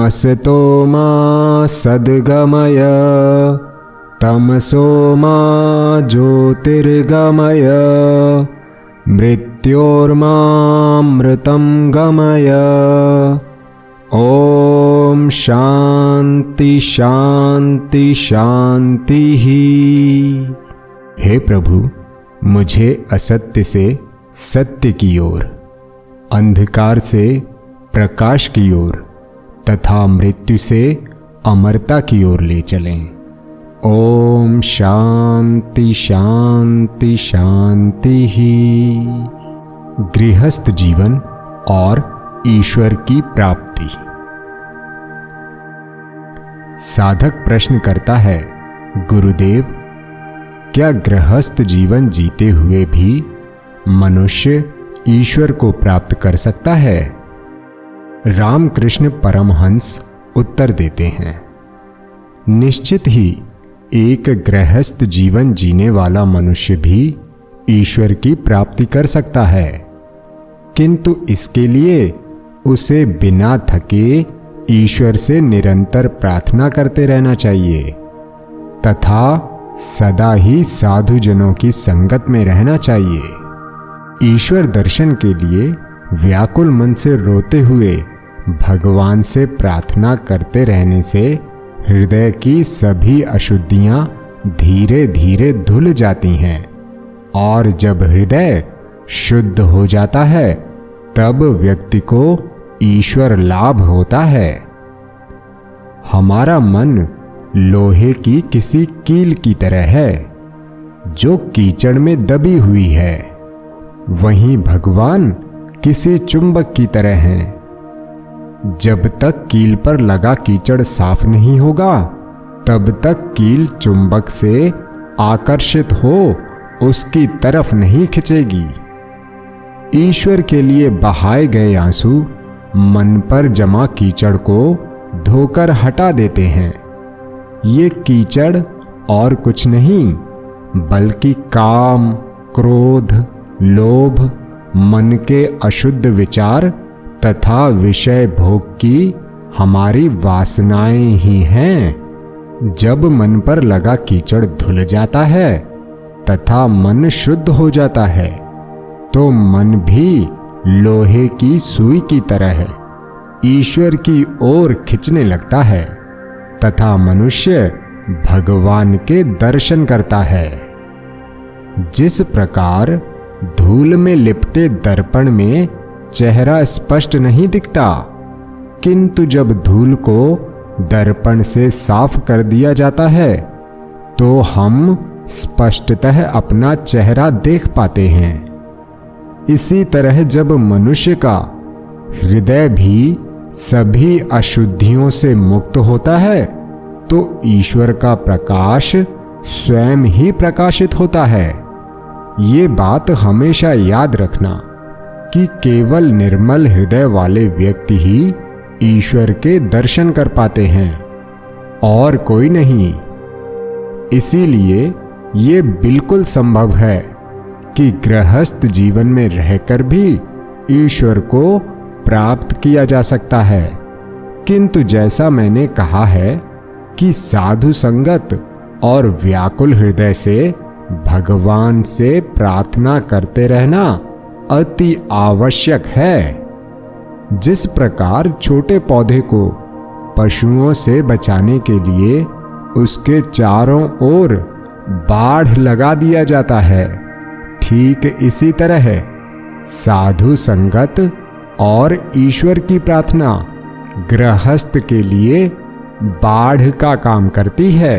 असतो मा सद्गमय तमसो मा ज्योतिर्गमय मृत्योर्मामृतं गमय। ओम शांति शांति शांति ही। हे प्रभु, मुझे असत्य से सत्य की ओर, अंधकार से प्रकाश की ओर तथा मृत्यु से अमरता की ओर ले चलें। ओम शांति शांति शांति ही। गृहस्थ जीवन और ईश्वर की प्राप्ति। साधक प्रश्न करता है, गुरुदेव, क्या गृहस्थ जीवन जीते हुए भी मनुष्य ईश्वर को प्राप्त कर सकता है? रामकृष्ण परमहंस उत्तर देते हैं, निश्चित ही एक गृहस्थ जीवन जीने वाला मनुष्य भी ईश्वर की प्राप्ति कर सकता है, किंतु इसके लिए उसे बिना थके ईश्वर से निरंतर प्रार्थना करते रहना चाहिए तथा सदा ही साधुजनों की संगत में रहना चाहिए। ईश्वर दर्शन के लिए व्याकुल मन से रोते हुए भगवान से प्रार्थना करते रहने से हृदय की सभी अशुद्धियां धीरे धीरे धुल जाती हैं और जब हृदय शुद्ध हो जाता है तब व्यक्ति को ईश्वर लाभ होता है। हमारा मन लोहे की किसी कील की तरह है जो कीचड़ में दबी हुई है, वहीं भगवान किसी चुंबक की तरह हैं। जब तक कील पर लगा कीचड़ साफ नहीं होगा तब तक कील चुंबक से आकर्षित हो उसकी तरफ नहीं खिंचेगी। ईश्वर के लिए बहाए गए आंसू मन पर जमा कीचड़ को धोकर हटा देते हैं। ये कीचड़ और कुछ नहीं बल्कि काम, क्रोध, लोभ, मन के अशुद्ध विचार तथा विषय भोग की हमारी वासनाएं ही हैं। जब मन पर लगा कीचड़ धुल जाता है तथा मन शुद्ध हो जाता है तो मन भी लोहे की सुई की तरह ईश्वर की ओर खिंचने लगता है तथा मनुष्य भगवान के दर्शन करता है। जिस प्रकार धूल में लिपटे दर्पण में चेहरा स्पष्ट नहीं दिखता, किंतु जब धूल को दर्पण से साफ कर दिया जाता है तो हम स्पष्टतः अपना चेहरा देख पाते हैं। इसी तरह जब मनुष्य का हृदय भी सभी अशुद्धियों से मुक्त होता है तो ईश्वर का प्रकाश स्वयं ही प्रकाशित होता है। ये बात हमेशा याद रखना कि केवल निर्मल हृदय वाले व्यक्ति ही ईश्वर के दर्शन कर पाते हैं और कोई नहीं। इसीलिए ये बिल्कुल संभव है कि गृहस्थ जीवन में रहकर भी ईश्वर को प्राप्त किया जा सकता है, किंतु जैसा मैंने कहा है कि साधु संगत और व्याकुल हृदय से भगवान से प्रार्थना करते रहना अति आवश्यक है। जिस प्रकार छोटे पौधे को पशुओं से बचाने के लिए उसके चारों ओर बाढ़ लगा दिया जाता है, ठीक इसी तरह साधु संगत और ईश्वर की प्रार्थना गृहस्थ के लिए बाढ़ का काम करती है।